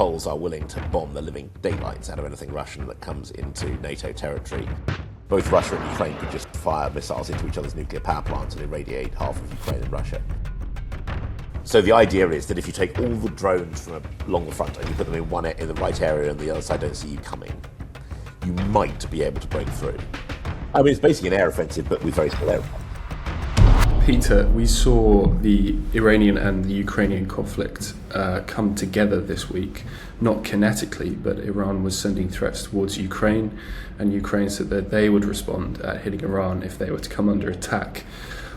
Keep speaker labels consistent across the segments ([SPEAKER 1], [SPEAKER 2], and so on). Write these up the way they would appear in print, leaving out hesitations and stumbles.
[SPEAKER 1] Poles are willing to bomb the living daylights out of anything Russian that comes into NATO territory. Both Russia and Ukraine could just fire missiles into each other's nuclear power plants and irradiate half of Ukraine and Russia. So the idea is that if you take all the drones from along the front and you put them in the right area and the other side don't see you coming, you might be able to break through. I mean, it's basically an air offensive, but with very small air.
[SPEAKER 2] Peter, we saw the Iranian and the Ukrainian conflict come together this week, not kinetically, but Iran was sending threats towards Ukraine, and Ukraine said that they would respond at hitting Iran if they were to come under attack.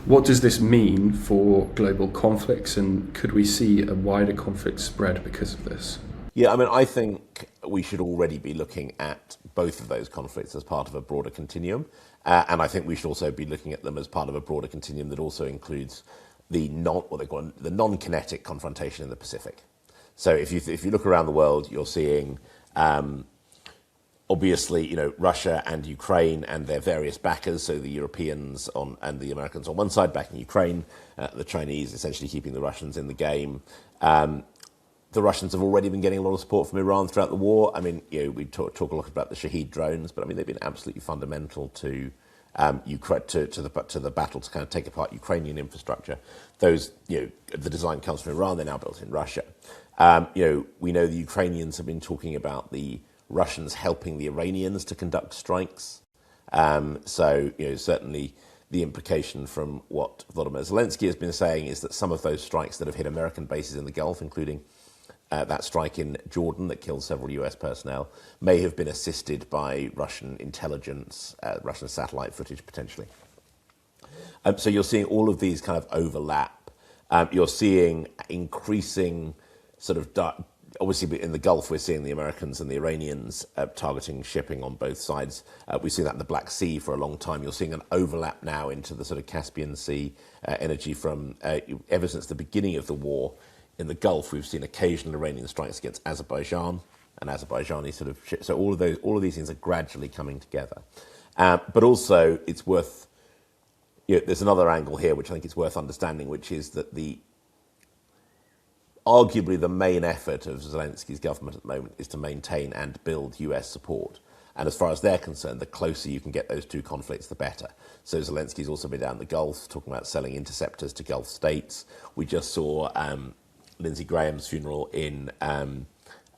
[SPEAKER 2] What does this mean for global conflicts, and could we see a wider conflict spread because of this?
[SPEAKER 1] Yeah, I mean, I think we should already be looking at both of those conflicts as part of a broader continuum. And I think we should also be looking at them as part of a broader continuum that also includes the non-kinetic confrontation in the Pacific. So if you look around the world, you're seeing obviously, Russia and Ukraine and their various backers. So the Europeans and the Americans on one side backing Ukraine, the Chinese essentially keeping the Russians in the game. The Russians have already been getting a lot of support from Iran throughout the war. I mean, we talk a lot about the Shahed drones, but I mean they've been absolutely fundamental to the battle to kind of take apart Ukrainian infrastructure. Those, the design comes from Iran. They're now built in Russia. We know the Ukrainians have been talking about the Russians helping the Iranians to conduct strikes. Certainly the implication from what Vladimir Zelensky has been saying is that some of those strikes that have hit American bases in the Gulf, including that strike in Jordan that killed several US personnel, may have been assisted by Russian intelligence, Russian satellite footage potentially. So you're seeing all of these kind of overlap. You're seeing increasing sort of, obviously in the Gulf we're seeing the Americans and the Iranians targeting shipping on both sides. We've seen that in the Black Sea for a long time. You're seeing an overlap now into the sort of Caspian Sea energy from ever since the beginning of the war. In the Gulf, we've seen occasional Iranian strikes against Azerbaijan and Azerbaijani sort of ships. So all of these things are gradually coming together. But also, it's worth. There's another angle here which I think it's worth understanding, which is that arguably the main effort of Zelensky's government at the moment is to maintain and build US support. And as far as they're concerned, the closer you can get those two conflicts, the better. So Zelensky's also been down the Gulf talking about selling interceptors to Gulf states. We just saw Lindsey Graham's funeral in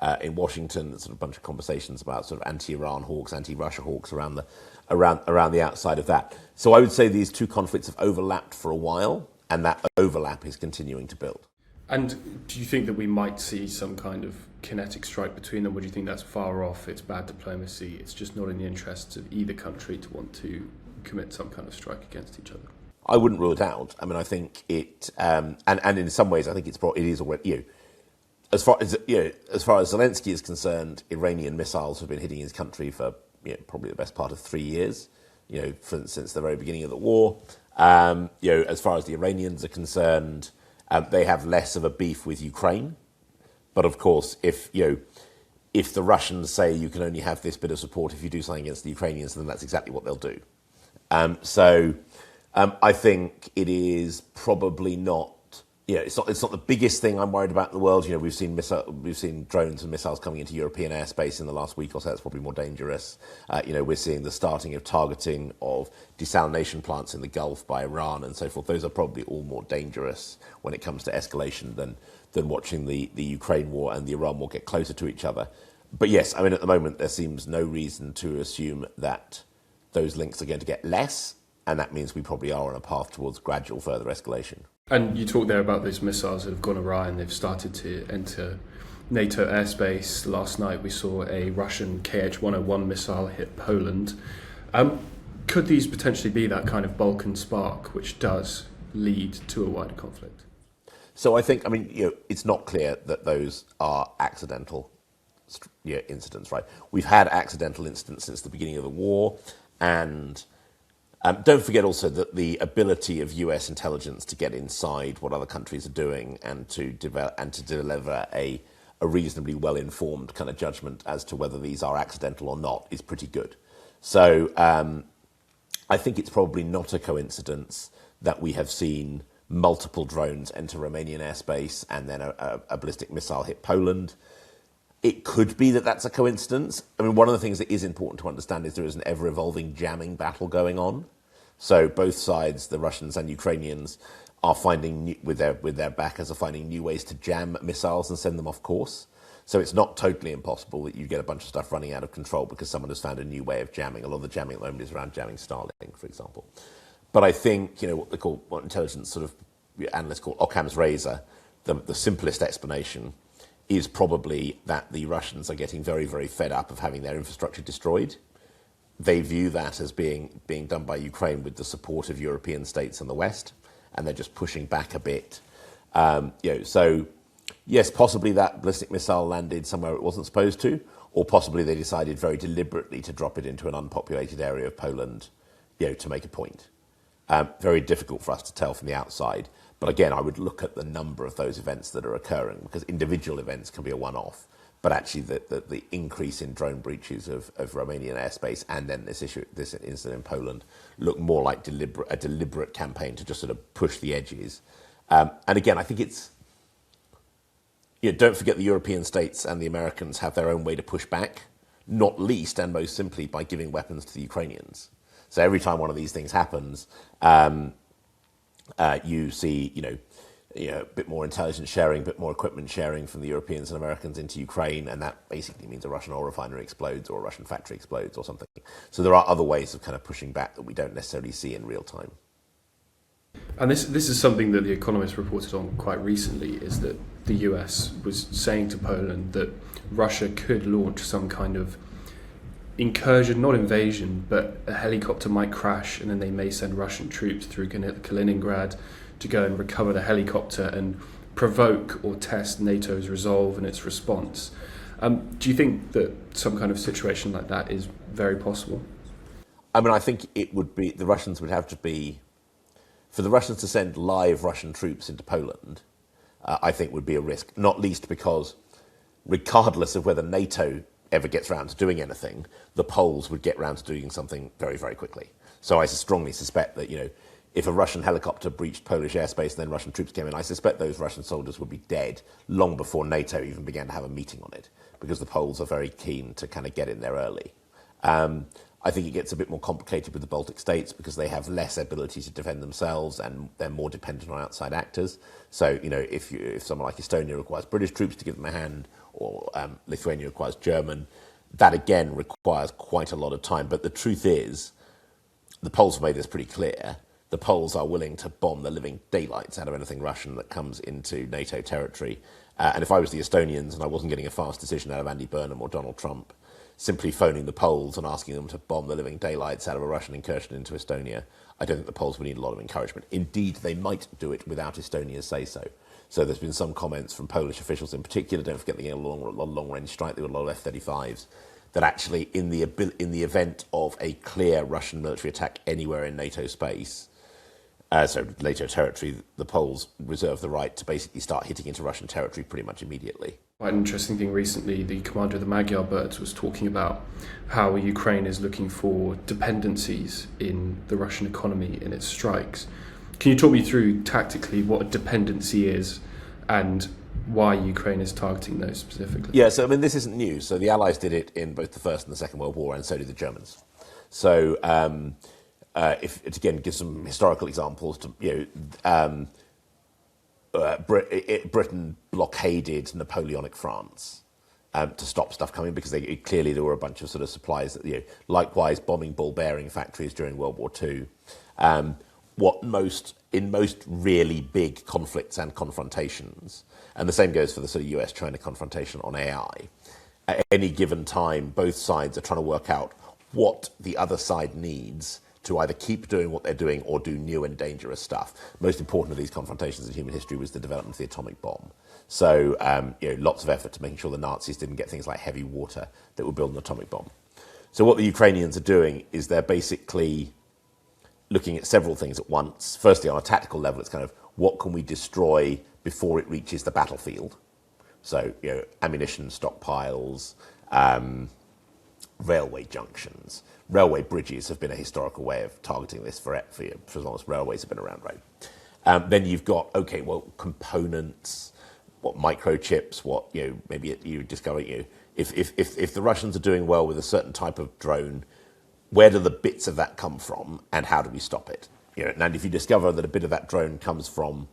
[SPEAKER 1] Washington. There's sort of a bunch of conversations about sort of anti-Iran hawks, anti-Russia hawks around the outside of that. So I would say these two conflicts have overlapped for a while, and that overlap is continuing to build.
[SPEAKER 2] And do you think that we might see some kind of kinetic strike between them, or do you think that's far off, it's bad diplomacy, it's just not in the interests of either country to want to commit some kind of strike against each other?
[SPEAKER 1] I wouldn't rule it out. I mean, I think it, and in some ways, I think it is already. As far as Zelensky is concerned, Iranian missiles have been hitting his country for probably the best part of 3 years. Since the very beginning of the war. As far as the Iranians are concerned, they have less of a beef with Ukraine. But of course, if the Russians say you can only have this bit of support if you do something against the Ukrainians, then that's exactly what they'll do. I think it is probably not. It's not the biggest thing I'm worried about in the world. We've seen drones and missiles coming into European airspace in the last week or so. That's probably more dangerous. We're seeing the starting of targeting of desalination plants in the Gulf by Iran and so forth. Those are probably all more dangerous when it comes to escalation than watching the Ukraine war and the Iran war get closer to each other. But yes, I mean, at the moment, there seems no reason to assume that those links are going to get less. And that means we probably are on a path towards gradual further escalation.
[SPEAKER 2] And you talked there about those missiles that have gone awry and they've started to enter NATO airspace. Last night we saw a Russian Kh-101 missile hit Poland. Could these potentially be that kind of Balkan spark which does lead to a wider conflict?
[SPEAKER 1] So I think, it's not clear that those are accidental incidents, right? We've had accidental incidents since the beginning of the war, and don't forget also that the ability of US intelligence to get inside what other countries are doing and to develop and to deliver a reasonably well-informed kind of judgment as to whether these are accidental or not is pretty good. So I think it's probably not a coincidence that we have seen multiple drones enter Romanian airspace and then a ballistic missile hit Poland. It could be that that's a coincidence. I mean, one of the things that is important to understand is there is an ever-evolving jamming battle going on. So both sides, the Russians and Ukrainians, are finding, with their backers, are finding new ways to jam missiles and send them off course. So it's not totally impossible that you get a bunch of stuff running out of control because someone has found a new way of jamming. A lot of the jamming at the moment is around jamming Starlink, for example. But I think, what intelligence sort of analysts call Occam's razor, the simplest explanation is probably that the Russians are getting very, very fed up of having their infrastructure destroyed. They view that as being done by Ukraine with the support of European states and the West, and they're just pushing back a bit. So yes, possibly that ballistic missile landed somewhere it wasn't supposed to, or possibly they decided very deliberately to drop it into an unpopulated area of Poland, to make a point. Very difficult for us to tell from the outside. But again, I would look at the number of those events that are occurring, because individual events can be a one-off. But actually, the increase in drone breaches of Romanian airspace and then this incident in Poland look more like a deliberate campaign to just sort of push the edges. And again, I think it's, don't forget the European states and the Americans have their own way to push back, not least and most simply by giving weapons to the Ukrainians. So every time one of these things happens, you see, a bit more intelligence sharing, a bit more equipment sharing from the Europeans and Americans into Ukraine, and that basically means a Russian oil refinery explodes or a Russian factory explodes or something. So there are other ways of kind of pushing back that we don't necessarily see in real time.
[SPEAKER 2] And this is something that The Economist reported on quite recently, is that the US was saying to Poland that Russia could launch some kind of incursion, not invasion, but a helicopter might crash and then they may send Russian troops through Kaliningrad to go and recover the helicopter and provoke or test NATO's resolve and its response. Do you think that some kind of situation like that is very possible?
[SPEAKER 1] I mean, I think it would be, the Russians would have to be, for the Russians to send live Russian troops into Poland, I think would be a risk, not least because regardless of whether NATO ever gets around to doing anything, the Poles would get round to doing something very, very quickly. So I strongly suspect that, if a Russian helicopter breached Polish airspace and then Russian troops came in, I suspect those Russian soldiers would be dead long before NATO even began to have a meeting on it, because the Poles are very keen to kind of get in there early. I think it gets a bit more complicated with the Baltic states because they have less ability to defend themselves and they're more dependent on outside actors. So, if someone like Estonia requires British troops to give them a hand, or Lithuania requires German, that again requires quite a lot of time. But the truth is, the Poles have made this pretty clear. The Poles are willing to bomb the living daylights out of anything Russian that comes into NATO territory. And if I was the Estonians and I wasn't getting a fast decision out of Andy Burnham or Donald Trump, simply phoning the Poles and asking them to bomb the living daylights out of a Russian incursion into Estonia, I don't think the Poles would need a lot of encouragement. Indeed, they might do it without Estonia's say-so. So there's been some comments from Polish officials in particular, don't forget they get a long-range strike, there were a lot of F-35s, that actually in the event of a clear Russian military attack anywhere in NATO space, so NATO territory, the Poles reserve the right to basically start hitting into Russian territory pretty much immediately.
[SPEAKER 2] Quite an interesting thing recently, the commander of the Magyar Birds was talking about how Ukraine is looking for dependencies in the Russian economy in its strikes. Can you talk me through tactically what a dependency is and why Ukraine is targeting those specifically?
[SPEAKER 1] Yeah, so I mean, this isn't new. So the Allies did it in both the First and the Second World War, and so did the Germans. So if it again gives some historical examples, Britain blockaded Napoleonic France to stop stuff coming because clearly there were a bunch of sort of supplies that, likewise bombing ball bearing factories during World War II. In most really big conflicts and confrontations, and the same goes for the sort of US-China confrontation on AI, at any given time, both sides are trying to work out what the other side needs to either keep doing what they're doing or do new and dangerous stuff. Most important of these confrontations in human history was the development of the atomic bomb. So, lots of effort to making sure the Nazis didn't get things like heavy water that would build an atomic bomb. So what the Ukrainians are doing is they're basically looking at several things at once. Firstly, on a tactical level, it's kind of what can we destroy before it reaches the battlefield? So, ammunition stockpiles, railway junctions. Railway bridges have been a historical way of targeting this for as long as railways have been around, right? Then you've got, components, what microchips, what maybe you discover if the Russians are doing well with a certain type of drone, where do the bits of that come from, and how do we stop it? And if you discover that a bit of that drone comes from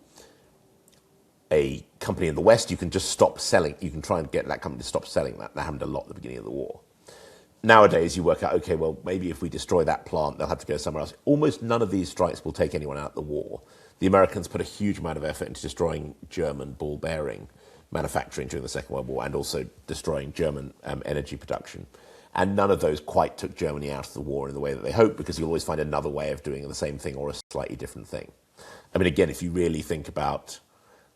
[SPEAKER 1] a company in the West, you can just stop selling. You can try and get that company to stop selling that. That happened a lot at the beginning of the war. Nowadays, you work out, okay, well, maybe if we destroy that plant, they'll have to go somewhere else. Almost none of these strikes will take anyone out of the war. The Americans put a huge amount of effort into destroying German ball bearing manufacturing during the Second World War, and also destroying German energy production. And none of those quite took Germany out of the war in the way that they hoped, because you'll always find another way of doing the same thing or a slightly different thing. I mean, again, if you really think about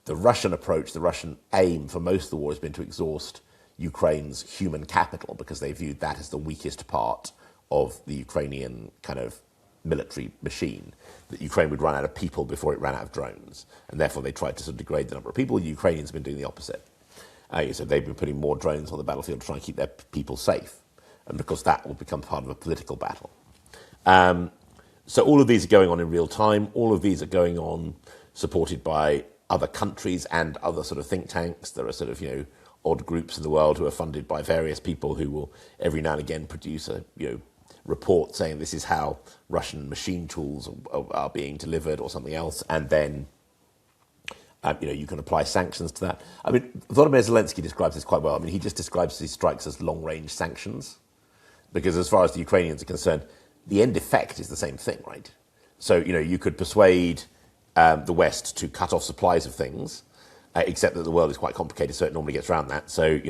[SPEAKER 1] the Russian approach, the Russian aim for most of the war has been to exhaust Ukraine's human capital, because they viewed that as the weakest part of the Ukrainian kind of military machine, that Ukraine would run out of people before it ran out of drones. And therefore they tried to sort of degrade the number of people. The Ukrainians have been doing the opposite. So they've been putting more drones on the battlefield to try and keep their people safe. And because that will become part of a political battle. So all of these are going on in real time. All of these are going on supported by other countries and other sort of think tanks. There are sort of, odd groups in the world who are funded by various people who will every now and again produce a, report saying this is how Russian machine tools are being delivered or something else. And then, you can apply sanctions to that. I mean, Vladimir Zelensky describes this quite well. I mean, he just describes these strikes as long-range sanctions, because as far as the Ukrainians are concerned, the end effect is the same thing, right? So, you could persuade the West to cut off supplies of things, except that the world is quite complicated, so it normally gets around that. So,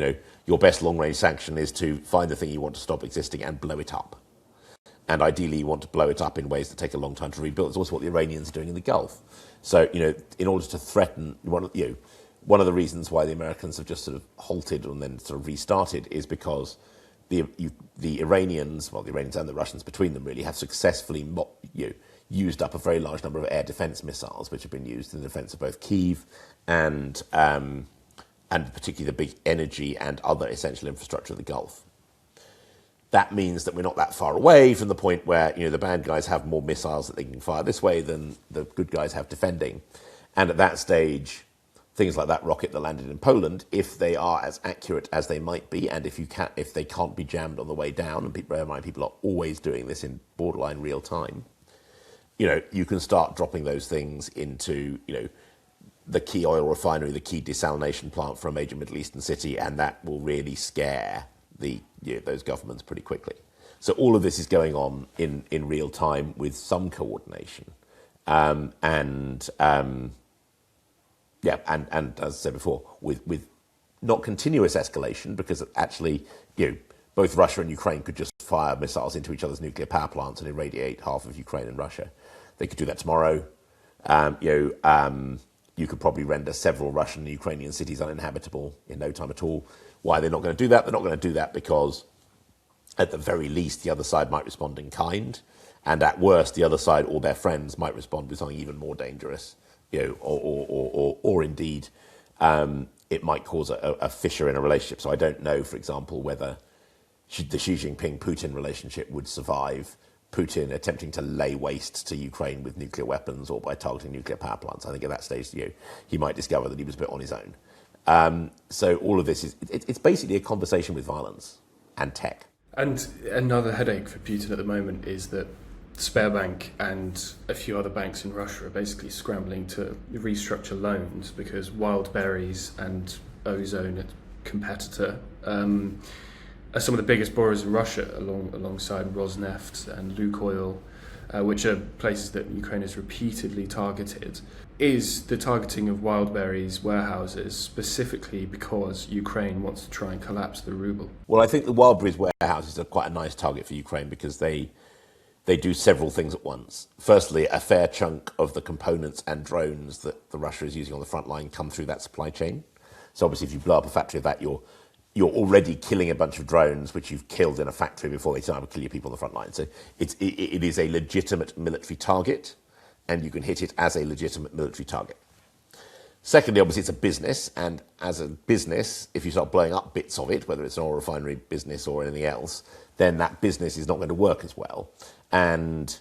[SPEAKER 1] your best long-range sanction is to find the thing you want to stop existing and blow it up. And ideally, you want to blow it up in ways that take a long time to rebuild. It's also what the Iranians are doing in the Gulf. So, in order to threaten, one of the reasons why the Americans have just sort of halted and then sort of restarted is because the Iranians, well, the Iranians and the Russians between them really, have successfully used up a very large number of air defense missiles, which have been used in the defense of both Kyiv and particularly the big energy and other essential infrastructure of the Gulf. That means that we're not that far away from the point where, the bad guys have more missiles that they can fire this way than the good guys have defending. And at that stage, things like that rocket that landed in Poland, if they are as accurate as they might be, and if they can't be jammed on the way down, and bear in mind people are always doing this in borderline real time, you can start dropping those things into, the key oil refinery, the key desalination plant for a major Middle Eastern city, and that will really scare those governments pretty quickly. So all of this is going on in real time with some coordination, and as I said before, with not continuous escalation, because actually, both Russia and Ukraine could just fire missiles into each other's nuclear power plants and irradiate half of Ukraine and Russia. They could do that tomorrow. You could probably render several Russian and Ukrainian cities uninhabitable in no time at all. Why they're not going to do that? They're not going to do that because, at the very least, the other side might respond in kind, and at worst, the other side or their friends might respond with something even more dangerous, or indeed, it might cause a fissure in a relationship. So I don't know, for example, whether the Xi Jinping-Putin relationship would survive Putin attempting to lay waste to Ukraine with nuclear weapons or by targeting nuclear power plants. I think at that stage, he might discover that he was a bit on his own. So all of this it's basically a conversation with violence and tech.
[SPEAKER 2] And another headache for Putin at the moment is that Sberbank and a few other banks in Russia are basically scrambling to restructure loans because Wild Berries and Ozone, a competitor, are some of the biggest borrowers in Russia, alongside Rosneft and Lukoil, which are places that Ukraine has repeatedly targeted. Is the targeting of Wild Berries warehouses specifically because Ukraine wants to try and collapse the ruble?
[SPEAKER 1] Well, I think the Wild Berries warehouses are quite a nice target for Ukraine because they do several things at once. Firstly, a fair chunk of the components and drones that the Russia is using on the front line come through that supply chain. So obviously, if you blow up a factory of that, you're already killing a bunch of drones which you've killed in a factory before they start to kill your people on the front line. So it is a legitimate military target, and you can hit it as a legitimate military target. Secondly, obviously, it's a business, and as a business, if you start blowing up bits of it, whether it's an oil refinery business or anything else, then that business is not going to work as well. And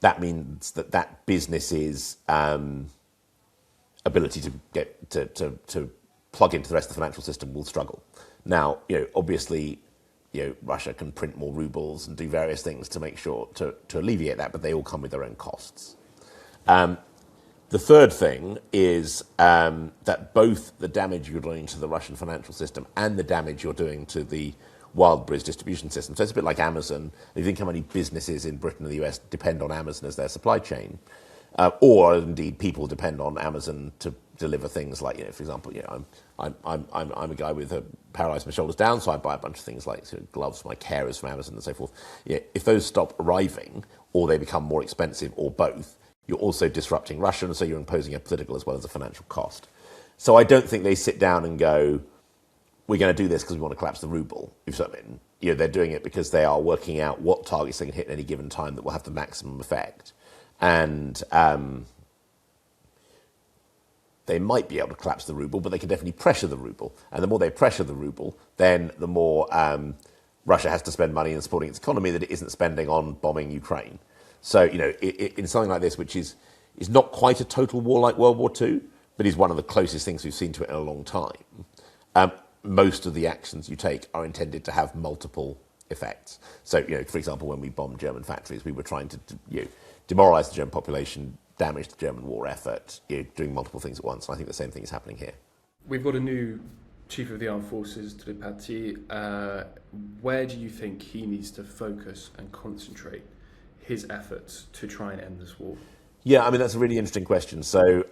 [SPEAKER 1] that means that business's ability to get to plug into the rest of the financial system will struggle. Now, obviously, Russia can print more rubles and do various things to make sure to alleviate that, but they all come with their own costs. The third thing is that both the damage you're doing to the Russian financial system and the damage you're doing to the Wildberries distribution system. So it's a bit like Amazon. If you think how many businesses in Britain and the US depend on Amazon as their supply chain, or indeed people depend on Amazon to deliver things like, for example, I'm a guy with paralyzed my shoulders down, so I buy a bunch of things like gloves for my carers from Amazon and so forth. If those stop arriving, or they become more expensive, or both, you're also disrupting Russia, and so you're imposing a political as well as a financial cost. So I don't think they sit down and go, we're going to do this because we want to collapse the ruble. They're doing it because they are working out what targets they can hit at any given time that will have the maximum effect. And they might be able to collapse the ruble, but they can definitely pressure the ruble. And the more they pressure the ruble, then the more Russia has to spend money in supporting its economy that it isn't spending on bombing Ukraine. So, in something like this, which is not quite a total war like World War II, but is one of the closest things we've seen to it in a long time, most of the actions you take are intended to have multiple effects. So, for example, when we bombed German factories, we were trying to demoralize the German population, damage the German war effort, doing multiple things at once. And I think the same thing is happening here.
[SPEAKER 2] We've got a new Chief of the Armed Forces, Tripathi. Where do you think he needs to focus and concentrate his efforts to try and end this war?
[SPEAKER 1] Yeah, that's a really interesting question. So,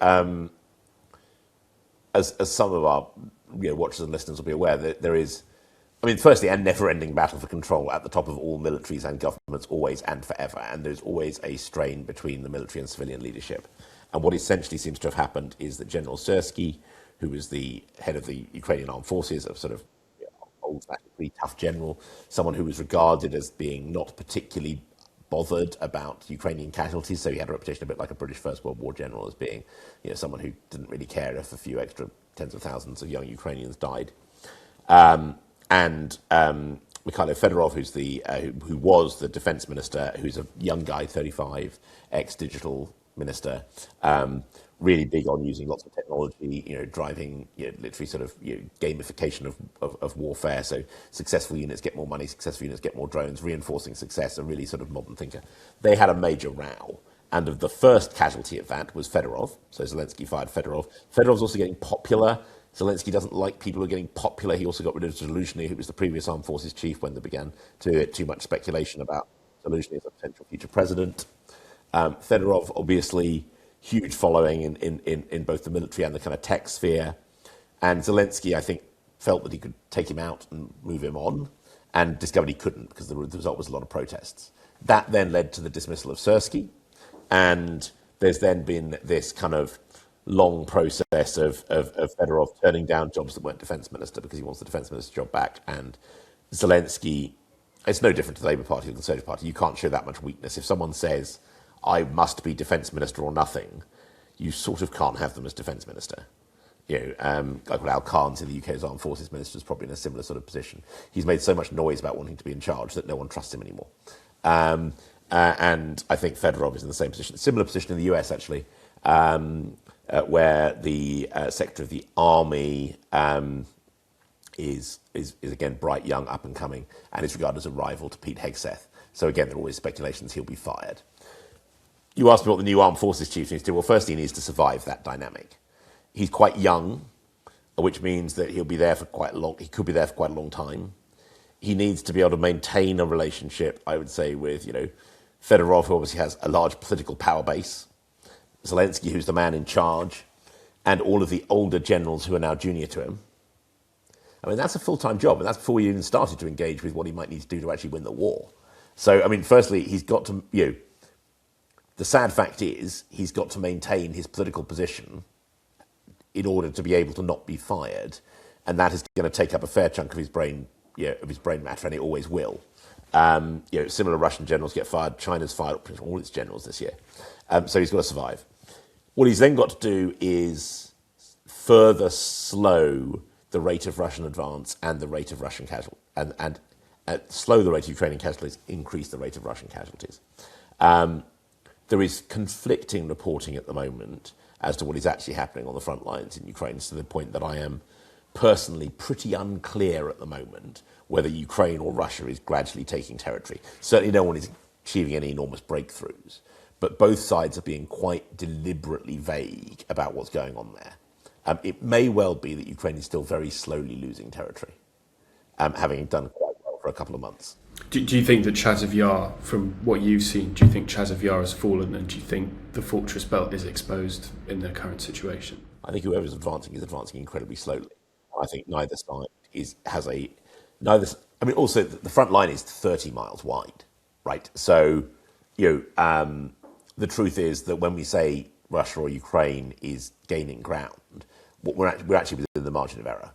[SPEAKER 1] as some of our watchers and listeners will be aware, that there is, firstly, a never-ending battle for control at the top of all militaries and governments, always and forever. And there's always a strain between the military and civilian leadership. And what essentially seems to have happened is that General Syrsky, who was the head of the Ukrainian armed forces, a sort of old-fashioned, tough general, someone who was regarded as being not particularly bothered about Ukrainian casualties, so he had a reputation a bit like a British First World War general as being, someone who didn't really care if a few extra tens of thousands of young Ukrainians died. And Mikhailo Fedorov, who was the defense minister, who's a young guy, 35, ex-digital minister, really big on using lots of technology, driving literally sort of gamification of warfare. So successful units get more money, successful units get more drones, reinforcing success, a really sort of modern thinker. They had a major row. And the first casualty of that was Fedorov. So Zelensky fired Fedorov. Fedorov's also getting popular. Zelensky doesn't like people who are getting popular. He also got rid of Zaluzhny, who was the previous armed forces chief when there began too much speculation about Zaluzhny as a potential future president. Fedorov, obviously, huge following in both the military and the kind of tech sphere. And Zelensky, I think, felt that he could take him out and move him on, and discovered he couldn't because the result was a lot of protests. That then led to the dismissal of Syrsky, and there's then been this kind of long process of Fedorov turning down jobs that weren't defense minister because he wants the defense minister's job back. And Zelensky, it's no different to the Labour Party or the Conservative Party. You can't show that much weakness. If someone says, I must be defence minister or nothing, you sort of can't have them as defence minister. Like Al Khan's in the UK's armed forces minister is probably in a similar sort of position. He's made so much noise about wanting to be in charge that no one trusts him anymore. And I think Fedorov is in the same position, similar position in the US actually, where the Secretary of the Army is again bright, young, up and coming, and is regarded as a rival to Pete Hegseth. So again, there are always speculations he'll be fired. You asked me what the new armed forces chief needs to do. Well, firstly, he needs to survive that dynamic. He's quite young, which means that he'll be there for quite a long. He could be there for quite a long time. He needs to be able to maintain a relationship, I would say, with Fedorov, who obviously has a large political power base, Zelensky, who's the man in charge, and all of the older generals who are now junior to him. That's a full-time job, and that's before he even started to engage with what he might need to do to actually win the war. So, firstly, he's got to, the sad fact is he's got to maintain his political position in order to be able to not be fired, and that is going to take up a fair chunk of his brain, matter, and it always will. Similar Russian generals get fired. China's fired all its generals this year, so he's got to survive. What he's then got to do is further slow the rate of Russian advance and the rate of Russian casualties, and slow the rate of Ukrainian casualties, increase the rate of Russian casualties. There is conflicting reporting at the moment as to what is actually happening on the front lines in Ukraine, to the point that I am personally pretty unclear at the moment whether Ukraine or Russia is gradually taking territory. Certainly no one is achieving any enormous breakthroughs, but both sides are being quite deliberately vague about what's going on there. It may well be that Ukraine is still very slowly losing territory, having done quite well for a couple of months.
[SPEAKER 2] Do you think that Chasiv Yar, from what you've seen, do you think Chasiv Yar has fallen, and do you think the fortress belt is exposed in the current situation?
[SPEAKER 1] I think whoever's advancing is advancing incredibly slowly. I think neither side has a neither. I mean, also the front line is 30 miles wide, right? So, the truth is that when we say Russia or Ukraine is gaining ground, we're actually within the margin of error.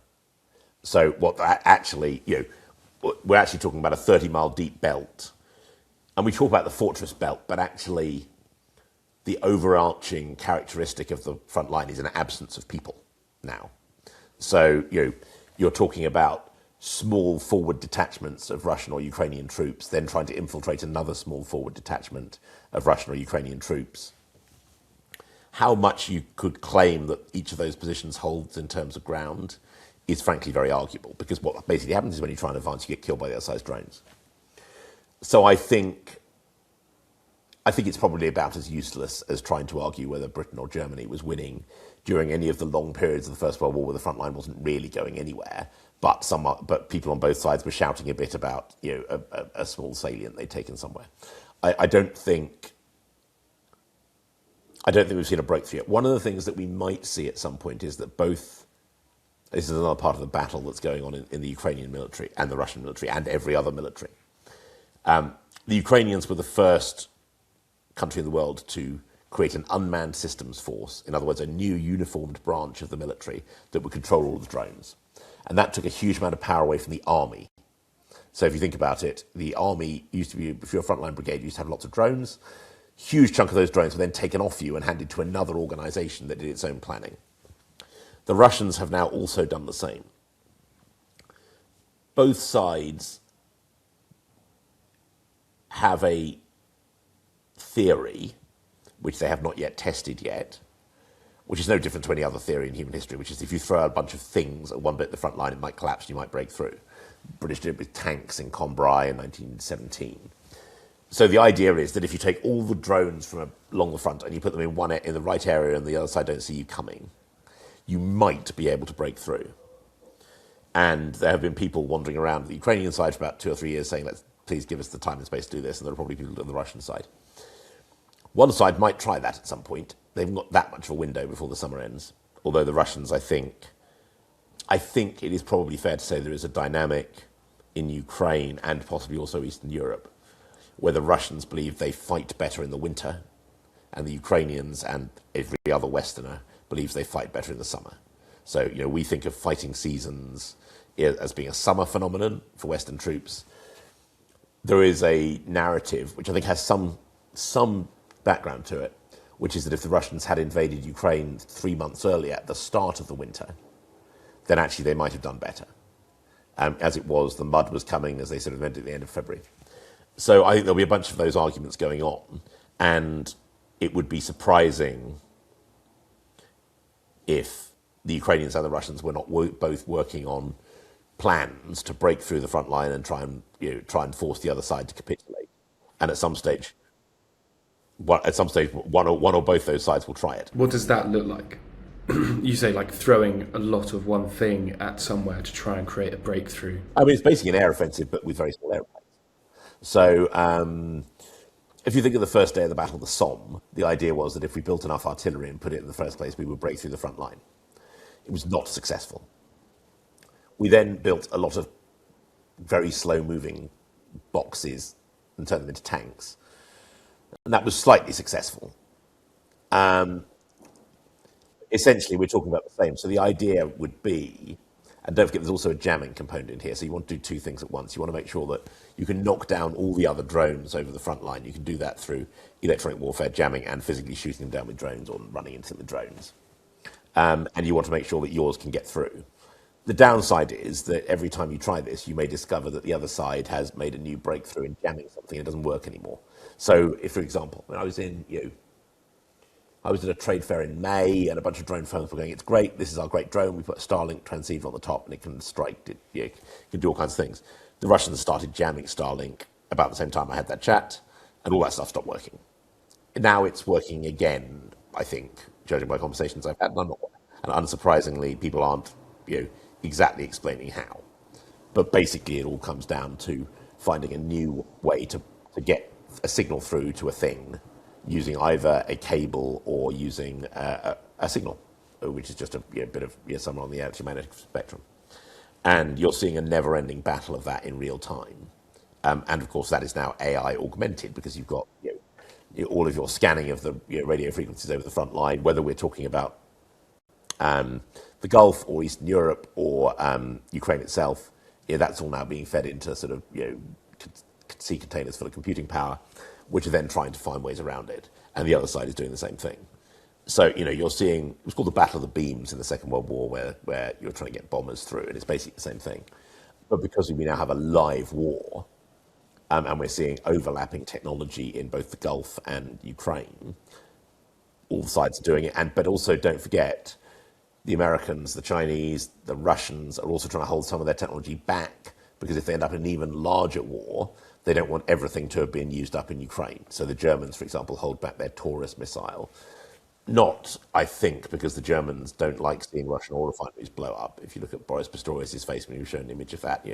[SPEAKER 1] So what that actually, we're actually talking about a 30-mile deep belt, and we talk about the fortress belt, but actually, the overarching characteristic of the front line is an absence of people now. So, you're talking about small forward detachments of Russian or Ukrainian troops, then trying to infiltrate another small forward detachment of Russian or Ukrainian troops. How much you could claim that each of those positions holds in terms of ground is frankly very arguable, because what basically happens is when you try and advance, you get killed by the other side's drones. So I think it's probably about as useless as trying to argue whether Britain or Germany was winning during any of the long periods of the First World War where the front line wasn't really going anywhere, but people on both sides were shouting a bit about a small salient they'd taken somewhere. I don't think we've seen a breakthrough yet. One of the things that we might see at some point is that this is another part of the battle that's going on in the Ukrainian military and the Russian military and every other military. The Ukrainians were the first country in the world to create an unmanned systems force, in other words, a new uniformed branch of the military that would control all of the drones. And that took a huge amount of power away from the army. So if you think about it, the army used to be, if you're a frontline brigade, you used to have lots of drones. Huge chunk of those drones were then taken off you and handed to another organization that did its own planning. The Russians have now also done the same. Both sides have a theory, which they have not yet tested yet, which is no different to any other theory in human history, which is if you throw a bunch of things at one bit of the front line, it might collapse and you might break through. British did it with tanks in Cambrai in 1917. So the idea is that if you take all the drones from along the front and you put them in the right area and the other side don't see you coming, you might be able to break through. And there have been people wandering around the Ukrainian side for about 2 or 3 years saying, please give us the time and space to do this, and there are probably people on the Russian side. One side might try that at some point. They haven't got that much of a window before the summer ends. Although the Russians, I think it is probably fair to say there is a dynamic in Ukraine and possibly also Eastern Europe where the Russians believe they fight better in the winter and the Ukrainians and every other Westerner believes they fight better in the summer. So, we think of fighting seasons as being a summer phenomenon for Western troops. There is a narrative, which I think has some background to it, which is that if the Russians had invaded Ukraine 3 months earlier at the start of the winter, then actually they might have done better. As it was, the mud was coming, as they sort of meant at the end of February. So I think there'll be a bunch of those arguments going on, and it would be surprising if the Ukrainians and the Russians were not both working on plans to break through the front line and try and force the other side to capitulate. And at some stage, one or both those sides will try it.
[SPEAKER 2] What does that look like? You say like throwing a lot of one thing at somewhere to try and create a breakthrough.
[SPEAKER 1] I mean, it's basically an air offensive, but with very small airplanes. So if you think of the first day of the Battle of the Somme, the idea was that if we built enough artillery and put it in the first place, we would break through the front line. It was not successful. We then built a lot of very slow-moving boxes and turned them into tanks. And that was slightly successful. Essentially, we're talking about the same. So the idea would be, and don't forget there's also a jamming component in here, so you want to do two things at once. You want to make sure that you can knock down all the other drones over the front line. You can do that through electronic warfare, jamming, and physically shooting them down with drones or running into the drones. And you want to make sure that yours can get through. The downside is that every time you try this, you may discover that the other side has made a new breakthrough in jamming something and it doesn't work anymore. So if, for example, when I was in I was at a trade fair in May, and a bunch of drone firms were going, "It's great. This is our great drone. We put a Starlink transceiver on the top, and it can strike. It can do all kinds of things." The Russians started jamming Starlink about the same time I had that chat, and all that stuff stopped working. Now it's working again, I think, judging by conversations I've had. And unsurprisingly, people aren't exactly explaining how. But basically, it all comes down to finding a new way to get a signal through to a thing using either a cable or using a signal, which is just a bit of somewhere on the electromagnetic spectrum. And you're seeing a never-ending battle of that in real time. And of course, that is now AI augmented, because you've got all of your scanning of the radio frequencies over the front line, whether we're talking about the Gulf or Eastern Europe or Ukraine itself. That's all now being fed into sort of sea containers full of computing power, which are then trying to find ways around it. And the other side is doing the same thing. So you're seeing, it was called the Battle of the Beams in the Second World War, where you're trying to get bombers through, and it's basically the same thing. But because we now have a live war, and we're seeing overlapping technology in both the Gulf and Ukraine, all sides are doing it. But also, don't forget, the Americans, the Chinese, the Russians are also trying to hold some of their technology back, because if they end up in an even larger war, they don't want everything to have been used up in Ukraine. So the Germans, for example, hold back their Taurus missile. Not, I think, because the Germans don't like seeing Russian oil refineries blow up. If you look at Boris Pistorius' face when he was shown an image of that,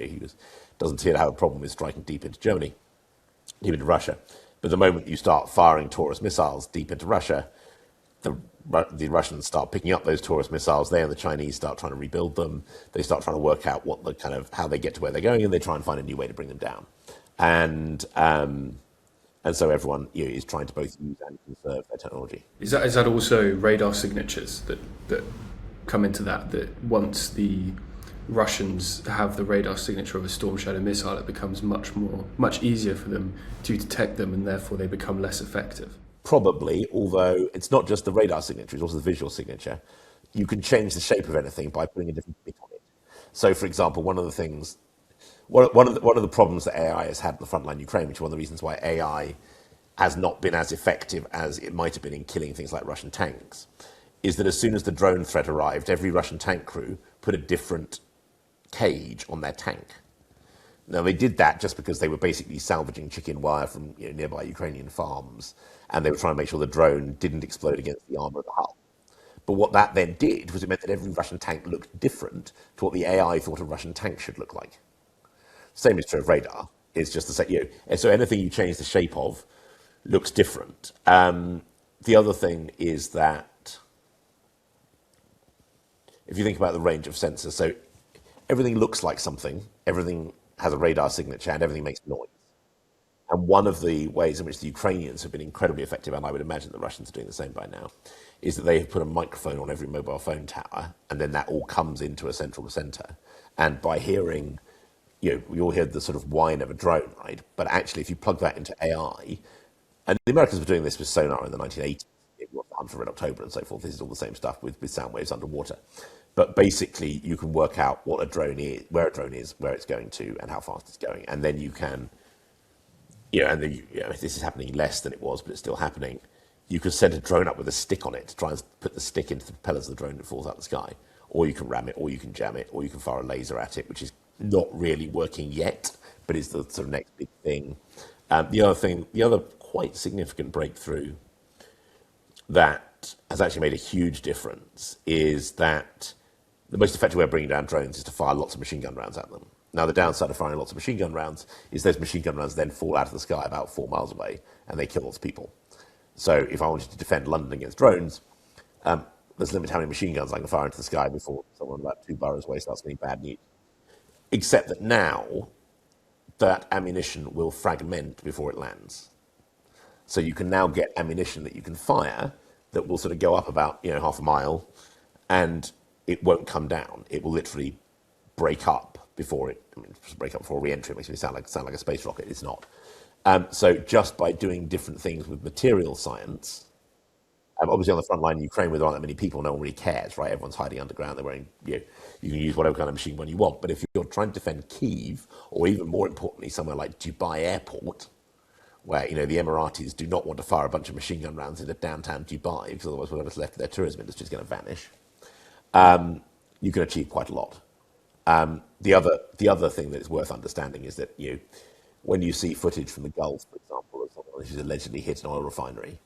[SPEAKER 1] doesn't seem to have a problem with striking deep into Germany, deep into Russia. But the moment you start firing Taurus missiles deep into Russia, the Russians start picking up those Taurus missiles. They and the Chinese start trying to rebuild them. They start trying to work out how they get to where they're going, and they try and find a new way to bring them down. And so everyone is trying to both use and conserve their technology.
[SPEAKER 2] Is that also radar signatures that come into that once the Russians have the radar signature of a Storm Shadow missile, it becomes much easier for them to detect them, and therefore they become less effective?
[SPEAKER 1] Probably, although it's not just the radar signature, it's also the visual signature. You can change the shape of anything by putting a different bit on it. So, for example, one of the problems that AI has had in the frontline Ukraine, which is one of the reasons why AI has not been as effective as it might have been in killing things like Russian tanks, is that as soon as the drone threat arrived, every Russian tank crew put a different cage on their tank. Now, they did that just because they were basically salvaging chicken wire from nearby Ukrainian farms, and they were trying to make sure the drone didn't explode against the armour of the hull. But what that then did was it meant that every Russian tank looked different to what the AI thought a Russian tank should look like. Same is true of radar. It's just the same. And so anything you change the shape of looks different. The other thing is that if you think about the range of sensors, so everything looks like something, everything has a radar signature, and everything makes noise. And one of the ways in which the Ukrainians have been incredibly effective, and I would imagine the Russians are doing the same by now, is that they have put a microphone on every mobile phone tower, and then that all comes into a central center. And by hearing, we all hear the sort of whine of a drone, right? But actually, if you plug that into AI, and the Americans were doing this with sonar in the 1980s, it was the Hunt for Red October and so forth. This is all the same stuff with sound waves underwater. But basically, you can work out what a drone is, where it's going to, and how fast it's going. And then you can, this is happening less than it was, but it's still happening. You can send a drone up with a stick on it to try and put the stick into the propellers of the drone that falls out of the sky. Or you can ram it, or you can jam it, or you can fire a laser at it, which is not really working yet, but is the sort of next big thing. The other quite significant breakthrough that has actually made a huge difference is that the most effective way of bringing down drones is to fire lots of machine gun rounds at them. Now, the downside of firing lots of machine gun rounds is those machine gun rounds then fall out of the sky about 4 miles away, and they kill lots of people. So if I wanted to defend London against drones, there's a limit to how many machine guns I can fire into the sky before someone about 2 boroughs away starts getting bad news. Except that now, that ammunition will fragment before it lands. So you can now get ammunition that you can fire that will sort of go up about half a mile, and it won't come down. It will literally break up before re-entry. It makes me sound like a space rocket. It's not. So just by doing different things with material science, obviously on the front line in Ukraine where there aren't that many people, no one really cares, right? Everyone's hiding underground. They're wearing, you can use whatever kind of machine gun you want. But if you're trying to defend Kyiv, or even more importantly, somewhere like Dubai Airport, where the Emiratis do not want to fire a bunch of machine gun rounds into downtown Dubai because otherwise whatever's left of their tourism industry is going to vanish. You can achieve quite a lot. The other thing that is worth understanding is that when you see footage from the Gulf, for example, of someone who's allegedly hit an oil refinery,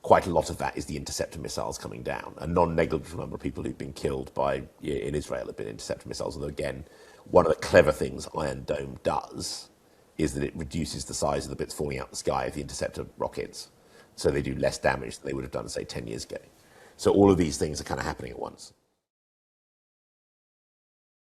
[SPEAKER 1] quite a lot of that is the interceptor missiles coming down. A non-negligible number of people who've been killed in Israel have been interceptor missiles. Although again, one of the clever things Iron Dome does is that it reduces the size of the bits falling out the sky of the interceptor rockets, so they do less damage than they would have done, say, 10 years ago. So all of these things are kind of happening at once.